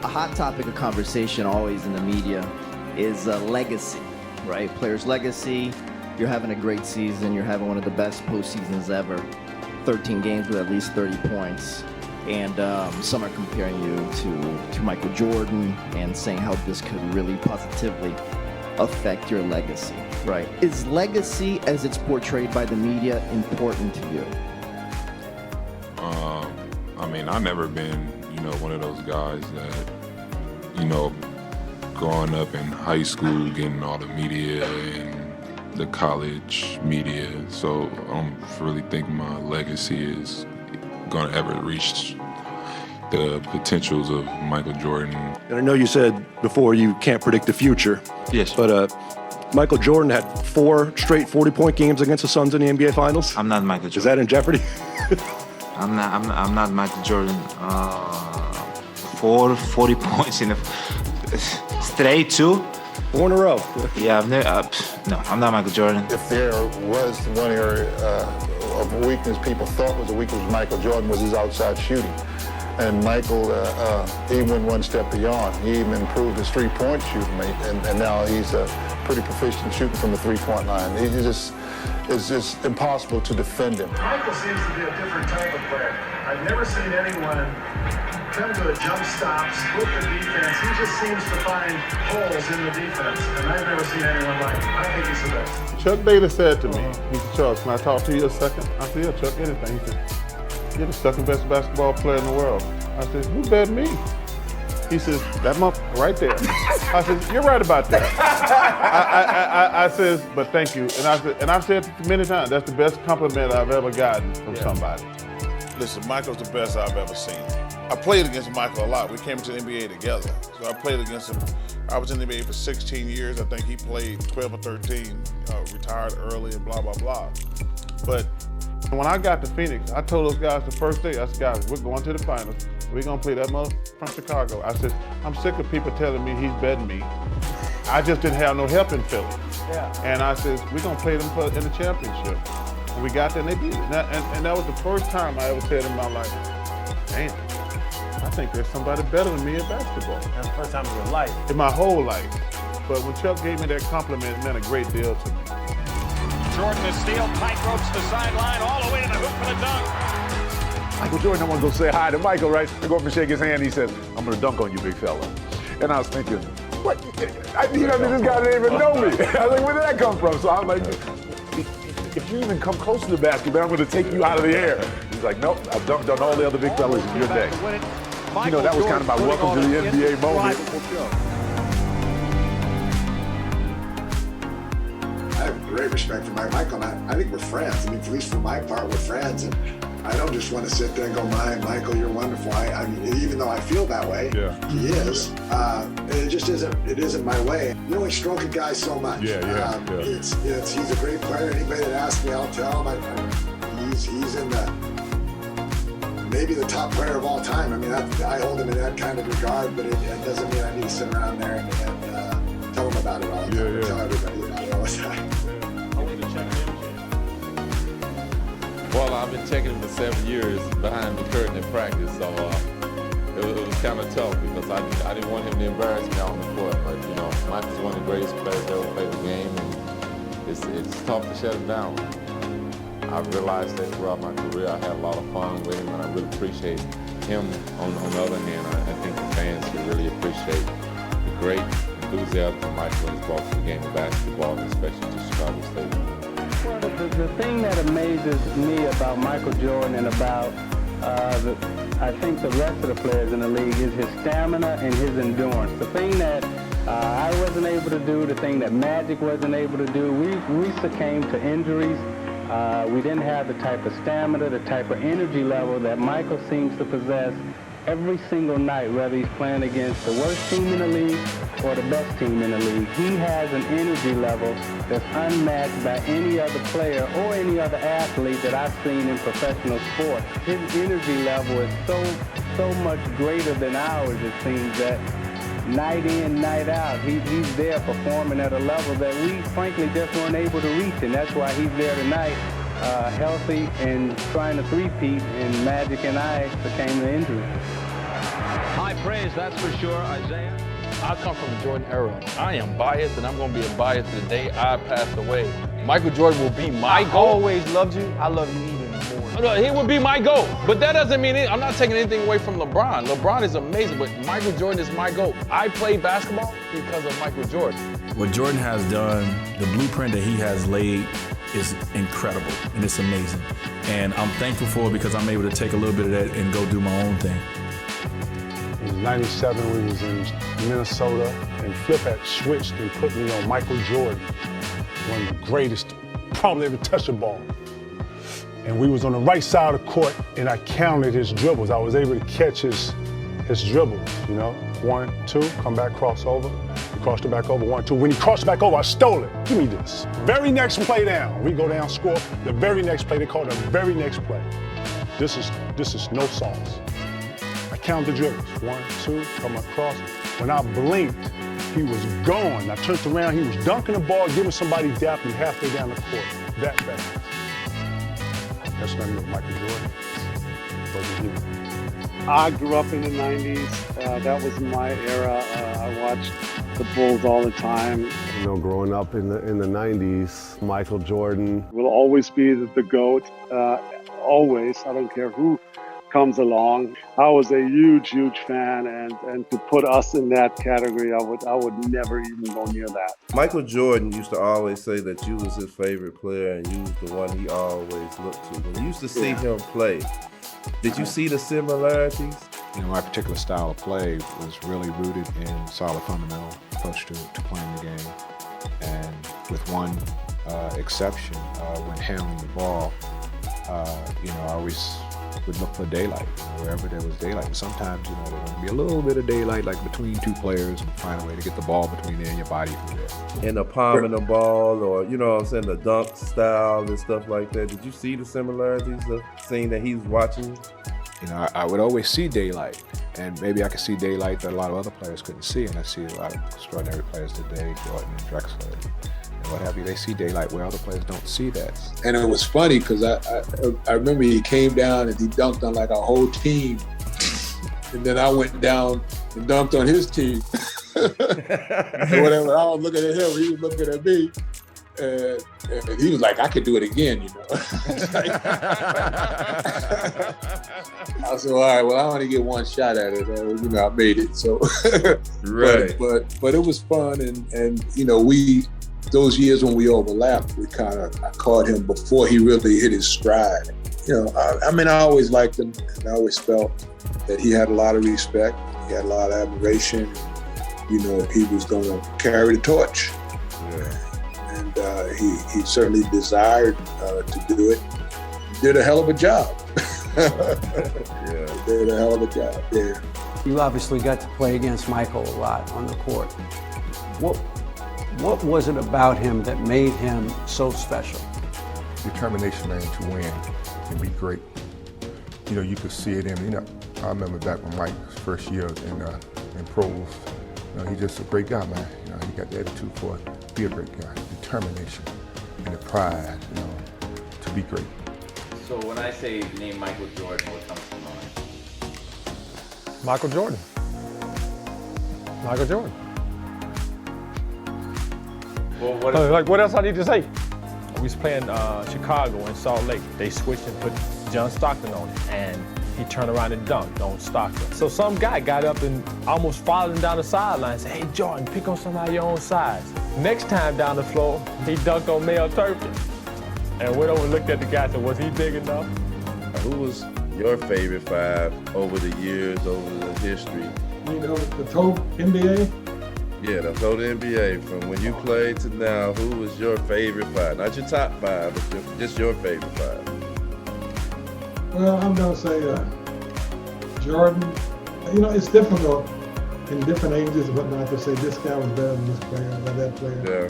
A hot topic of conversation always in the media is legacy, right? Players' legacy. You're having a great season. You're having one of the best postseasons ever. 13 games with at least 30 points. And some are comparing you to Michael Jordan and saying how this could really positively affect your legacy, right? Is legacy, as it's portrayed by the media, important to you? I mean, I've never been, one of those guys that, growing up in high school, getting all the media and the college media. So I don't really think my legacy is going to ever reach the potentials of Michael Jordan. And I know you said before you can't predict the future. Yes. But Michael Jordan had 4 straight 40-point games against the Suns in the NBA Finals. I'm not Michael Jordan. Is that in jeopardy? I'm not Michael Jordan. 40 points in a straight 2. 4 in a row. Yeah, no, I'm not Michael Jordan. If there was one area of weakness people thought was a weakness with Michael Jordan was his outside shooting. And Michael, he went one step beyond. He even improved his three-point shooting, and now he's pretty proficient shooting from the three-point line. It's just impossible to defend him. Michael seems to be a different type of player. I've never seen anyone come to a jump stop, split the defense. He just seems to find holes in the defense, and I've never seen anyone like him. I think he's the best. Chuck Daly said to me, he said, "Charles, can I talk to you a second?" I said, "Yeah, Chuck, anything." He said, "You're the second best basketball player in the world." I said, "Who bet me?" He says, "That month right there." I said, "You're right about that." I says, "But thank you." And I've said many times, that's the best compliment I've ever gotten from somebody. Listen, Michael's the best I've ever seen. I played against Michael a lot. We came to the NBA together. So I played against him. I was in the NBA for 16 years. I think he played 12 or 13, retired early and blah, blah, blah. But when I got to Phoenix, I told those guys the first day, I said, "Guys, we're going to the finals. We're going to play that mother from Chicago." I said, "I'm sick of people telling me he's better than me. I just didn't have no help in Philly." Yeah. And I said, "We're going to play them in the championship." And we got there and they did it. And that was the first time I ever said in my life, "Damn, I think there's somebody better than me in basketball." That's the first time in your life. In my whole life. But when Chuck gave me that compliment, it meant a great deal to me. Jordan to steal, tight ropes the sideline, all the way to the hoop for the dunk. Michael Jordan, I want to go say hi to Michael, right? I go up and shake his hand. He says, "I'm going to dunk on you, big fella." And I was thinking, what? This guy didn't even know me. I was like, where did that come from? So I'm like, if you even come close to the basket, I'm going to take you out of the air. He's like, "Nope, I've dunked on all the other big fellas in your day." That was kind of my welcome to the NBA moment. I have great respect for Michael, and I think we're friends. I mean, at least for my part, we're friends. And I don't just want to sit there and go, Michael, you're wonderful. I mean, even though I feel that way, he is. It just isn't my way. You only stroke a guy so much. He's a great player. Anybody that asks me, I'll tell him. He's in maybe the top player of all time. I mean, I hold him in that kind of regard, but it doesn't mean I need to sit around there and tell him about it all the time. Tell everybody about it all the time. Well, I've been checking him for 7 years behind the curtain in practice, so it was kind of tough because I didn't want him to embarrass me on the court. But, you know, Michael's one of the greatest players that ever played the game, and it's tough to shut him down. I've realized that throughout my career, I had a lot of fun with him, and I really appreciate him. On the other hand, I think the fans should really appreciate the great enthusiasm that Michael has brought to the game of basketball, and especially to Chicago State. Well, the thing that amazes me about Michael Jordan and about I think the rest of the players in the league is his stamina and his endurance. The thing that I wasn't able to do, the thing that Magic wasn't able to do, we succumbed to injuries. We didn't have the type of stamina, the type of energy level that Michael seems to possess every single night, whether he's playing against the worst team in the league or the best team in the league. He has an energy level that's unmatched by any other player or any other athlete that I've seen in professional sports. His energy level is so much greater than ours, it seems, that night in, night out, he's there performing at a level that we frankly just weren't able to reach, and that's why he's there tonight, healthy and trying to three-peat, and Magic and I succumbed to injury. High praise, that's for sure, Isaiah. I come from the Jordan era. I am biased, and I'm going to be biased to the day I pass away. Michael Jordan will be my GOAT. I always loved you. I love you even more. No, he would be my GOAT, but that doesn't mean I'm not taking anything away from LeBron. LeBron is amazing, but Michael Jordan is my GOAT. I play basketball because of Michael Jordan. What Jordan has done, the blueprint that he has laid is incredible, and it's amazing. And I'm thankful for it because I'm able to take a little bit of that and go do my own thing. It was 97, we was in Minnesota, and Flip had switched and put me on Michael Jordan, one of the greatest, probably ever touched the ball. And we was on the right side of the court, and I counted his dribbles. I was able to catch his dribbles, you know? 1, 2, come back, cross over. He crossed it back over, 1, 2. When he crossed back over, I stole it. Give me this. Very next play down. We go down, score. The very next play, they call it the very next play. This is no sauce. I counted the dribbles. 1, 2, come across. When I blinked, he was gone. I turned around, he was dunking the ball, giving somebody dapping halfway down the court. That fast. That's what I knew Michael Jordan. Wasn't he? I grew up in the 90s. That was my era. I watched the Bulls all the time. You know, growing up in the 90s, Michael Jordan will always be the GOAT. Always. I don't care who comes along. I was a huge fan, and to put us in that category, I would never even go near that. Michael Jordan used to always say that you was his favorite player and you was the one he always looked to. When you used to see him play, did you see the similarities? You know, my particular style of play was really rooted in solid fundamental approach to playing the game. And with one exception, when handling the ball, you know, I always would look for daylight, wherever there was daylight. And sometimes, you know, there would be a little bit of daylight, like between two players, and find a way to get the ball between there and your body through there. And the palm of the ball, or, you know what I'm saying, the dunk style and stuff like that. Did you see the similarities of seeing that he's watching? You know, I would always see daylight, and maybe I could see daylight that a lot of other players couldn't see, and I see a lot of extraordinary players today, Jordan and Drexler, and what have you. They see daylight where other players don't see that. And it was funny because I remember he came down and he dunked on like a whole team, and then I went down and dunked on his team. And whatever, I was looking at him, he was looking at me. And he was like, I could do it again, you know. I said, all right, well, I only get one shot at it. You know, I made it. So, right. But it was fun, and you know, those years when we overlapped, I caught him before he really hit his stride. You know, I mean, I always liked him, and I always felt that he had a lot of respect, he had a lot of admiration. You know, he was going to carry the torch. Yeah. He certainly desired to do it. He did a hell of a job. Yeah. He did a hell of a job there. You obviously got to play against Michael a lot on the court. What was it about him that made him so special? Determination, man, to win and be great. You know, you could see it in, you know, I remember back when Mike's first year in pros, you know, he's just a great guy, man. You know, he got the attitude for it, be a great guy, determination and the pride, you know, to be great. So when I say name Michael Jordan, what comes to mind? Michael Jordan. Michael Jordan. Well, what else I need to say? We was playing Chicago in Salt Lake. They switched and put John Stockton on it, and he turned around and dunked on Stockton. So some guy got up and almost followed him down the sideline and said, "Hey, Jordan, pick on somebody your own size." Next time down the floor, he dunked on Mel Turpin. And went over and looked at the guy and said, "Was he big enough?" Who was your favorite five over the years, over the history? You know, the total NBA? Yeah, the whole NBA, from when you played to now, who was your favorite five? Not your top five, but just your favorite five. Well, I'm going to say Jordan. You know, it's difficult in different ages and whatnot to say this guy was better than this player or that player. Yeah.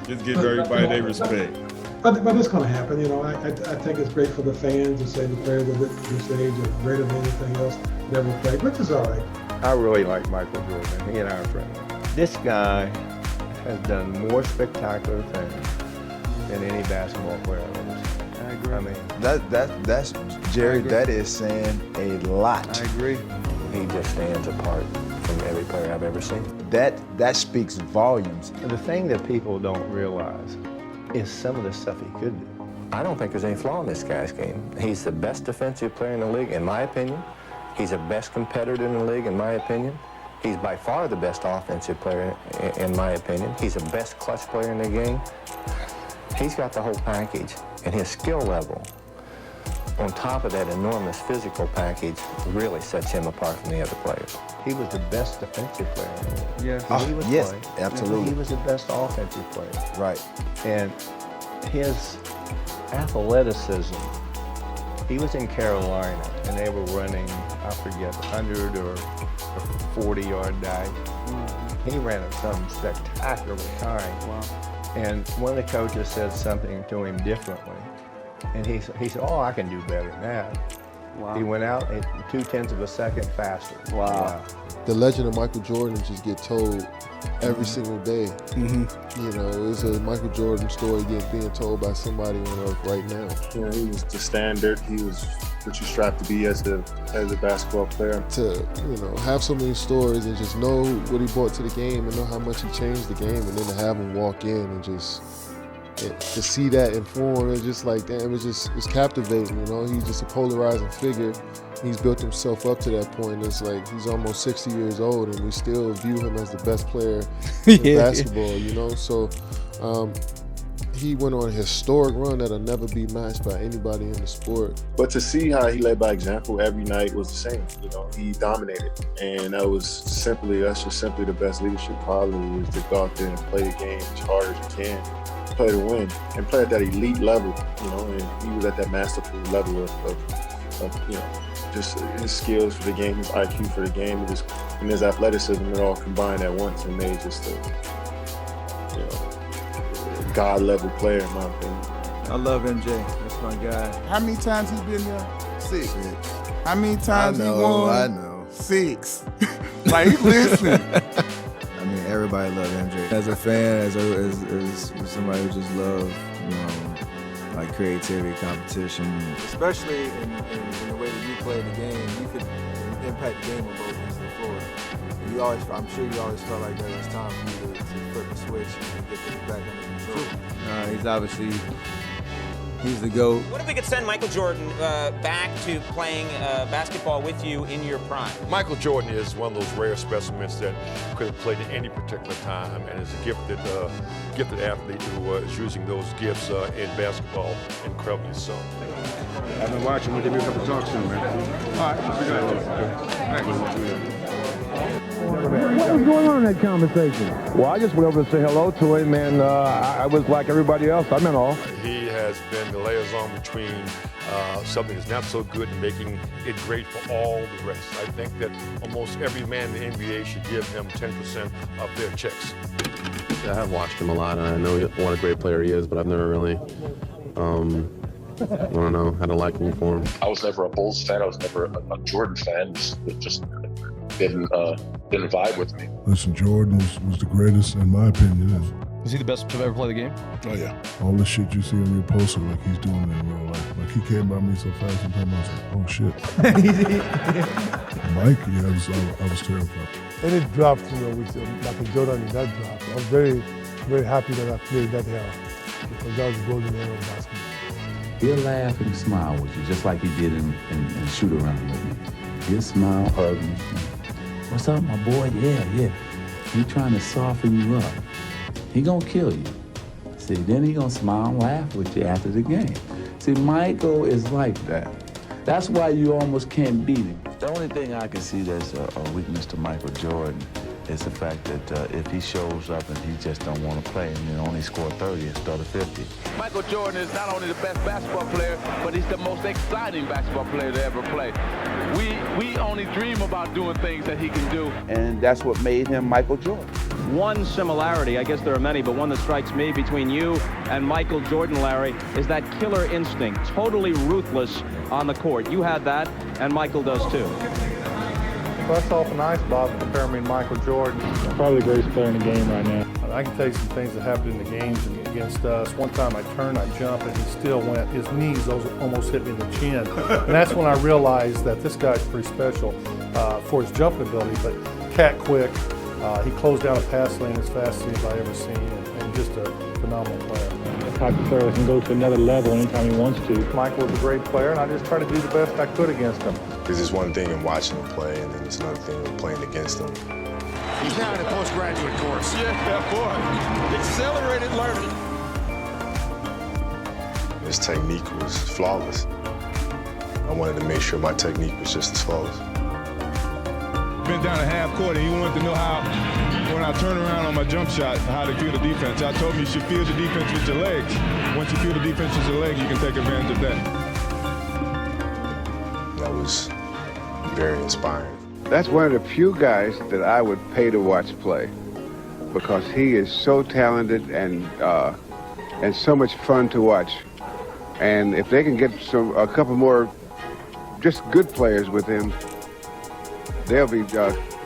Just give everybody their respect. But it's going to happen. You know, I think it's great for the fans to say the players of this age are greater than anything else that ever played, which is all right. I really like Michael Jordan. He and I are friends. This guy has done more spectacular things than any basketball player I've ever seen. I agree. I mean, that's Jerry. That is saying a lot. I agree. he just stands apart from every player I've ever seen. That speaks volumes. And the thing that people don't realize is some of the stuff he could do. I don't think there's any flaw in this guy's game. He's the best defensive player in the league, in my opinion. He's the best competitor in the league, in my opinion. He's by far the best offensive player, in my opinion. He's the best clutch player in the game. He's got the whole package, and his skill level, on top of that enormous physical package, really sets him apart from the other players. He was the best defensive player in the league. Yeah. When he was Yes, playing, absolutely. He was the best offensive player. Right. And his athleticism, he was in Carolina, and they were running, I forget, 100 or 40-yard dive. Mm-hmm. He ran at some spectacular time. Wow. And one of the coaches said something to him differently. And he said, oh, I can do better than that. Wow. He went out at 0.2 of a second faster. Wow. The legend of Michael Jordan just get told every single day. Mm-hmm. You know, it's a Michael Jordan story being told by somebody on earth right now. You know, he was the standard. He was what you strive to be as a basketball player. To, you know, have so many stories and just know what he brought to the game and know how much he changed the game, and then to have him walk in and just to see that in form, it's just like, damn, it's captivating, you know? He's just a polarizing figure. He's built himself up to that point. It's like he's almost 60 years old and we still view him as the best player in basketball, you know? So he went on a historic run that'll never be matched by anybody in the sport. But to see how he led by example every night was the same. You know, he dominated, and that's just simply the best leadership quality, is to go out there and play the game as hard as you can, play to win, and play at that elite level. You know, and he was at that masterful level of you know, just his skills for the game, his IQ for the game, and his athleticism. It all combined at once and made just a God-level player, in my opinion. I love MJ. That's my guy. How many times he been there? 6. How many times he won? I know. 6. Like, listen. I mean, everybody loves MJ. As a fan, as somebody who just loves, you know, like creativity, competition. Especially in the way that you play the game, you could impact the game on both ends of the floor. I'm sure you always felt like that was time for you to flip the switch and get things back under control. He's the GOAT. What if we could send Michael Jordan back to playing basketball with you in your prime? Michael Jordan is one of those rare specimens that could have played at any particular time, and is a gifted athlete who is using those gifts in basketball incredibly so. I've been watching. We'll give you a couple talks soon, man. All right. What was going on in that conversation? Well, I just went over to say hello to him, and I was like everybody else. I meant all. He has been the liaison between something that's not so good and making it great for all the rest. I think that almost every man in the NBA should give him 10% of their checks. Yeah, I've watched him a lot, and I know what a great player he is, but I've never really, I don't know, had a liking for him. I was never a Bulls fan. I was never a Jordan fan. It just didn't vibe with me. Listen, Jordan was the greatest in my opinion, Is he the best to ever play the game? Oh, yeah. All the shit you see on your poster, like he's doing it in real life. Like he came by me so fast sometimes I was like, oh shit. Mike, yeah, I was terrified. Any draft, with Michael Jordan in that draft, I was very, very happy that I played that era because that was the golden era of basketball. He'll laugh and smile with you, just like he did in shoot around with me. He'll smile, hug me. What's up, my boy? Yeah. He trying to soften you up. He gonna kill you. See, then he gonna smile and laugh with you after the game. See, Michael is like that. That's why you almost can't beat him. The only thing I can see that's a weakness to Michael Jordan is the fact that if he shows up and he just don't want to play and then only score 30 instead of 50. Michael Jordan is not only the best basketball player, but he's the most exciting basketball player to ever play. We only dream about doing things that he can do. And that's what made him Michael Jordan. One similarity, I guess there are many, but one that strikes me between you and Michael Jordan, Larry, is that killer instinct, totally ruthless on the court. You had that, and Michael does too. Well, that's awful nice, Bob, to compare me and Michael Jordan. Probably the greatest player in the game right now. I can tell you some things that happened in the games against us. One time I turned, I jumped, and he still went. His knees almost hit me in the chin. And that's when I realized that this guy's pretty special for his jumping ability, but cat quick. He closed down a pass lane as fast as anybody I've ever seen, and just a phenomenal player. The type of player that can go to another level anytime he wants to. Michael was a great player, and I just tried to do the best I could against him. Because it's one thing in watching him play, and then it's another thing in playing against him. He's now in a postgraduate course. Yeah, boy. Accelerated learning. His technique was flawless. I wanted to make sure my technique was just as flawless. Been down a half court, and he wanted to know how, when I turn around on my jump shot, how to feel the defense. I told him you should feel the defense with your legs. Once you feel the defense with your legs, you can take advantage of that. That was very inspiring. That's one of the few guys that I would pay to watch play because he is so talented and so much fun to watch. And if they can get a couple more just good players with him, they'll be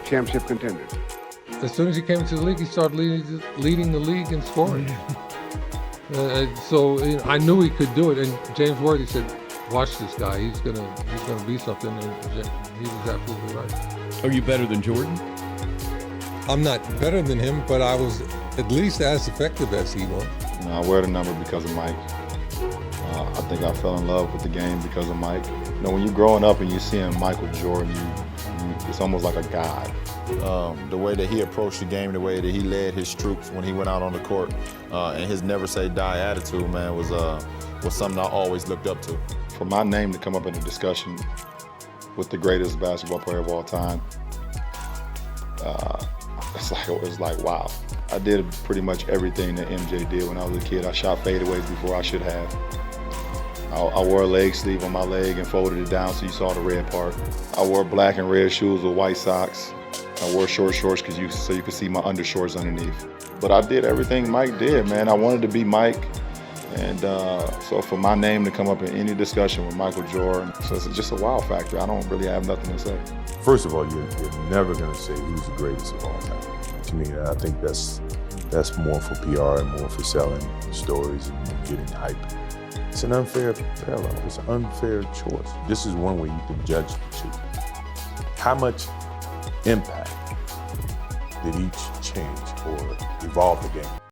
championship contenders. As soon as he came to the league, he started leading the league in scoring. So I knew he could do it. And James Worthy said, "Watch this guy. He's gonna be something." And he was absolutely right. Are you better than Jordan? I'm not better than him, but I was at least as effective as he was. I wear the number because of Mike. I think I fell in love with the game because of Mike. When you're growing up and you're seeing Michael Jordan, it's almost like a god. The way that he approached the game, the way that he led his troops when he went out on the court, and his never say die attitude, man, was something I always looked up to. For my name to come up in a discussion with the greatest basketball player of all time, it's like wow. I did pretty much everything that MJ did when I was a kid. I shot fadeaways before I should have. I wore a leg sleeve on my leg and folded it down so you saw the red part. I wore black and red shoes with white socks. I wore short shorts so you could see my undershorts underneath. But I did everything Mike did, man. I wanted to be Mike. And so for my name to come up in any discussion with Michael Jordan, so it's just a wow factor. I don't really have nothing to say. First of all, you're never going to say who's the greatest of all time. To me, I think that's more for PR and more for selling stories and getting hype. It's an unfair parallel. It's an unfair choice. This is one way you can judge the two. How much impact did each change or evolve the game?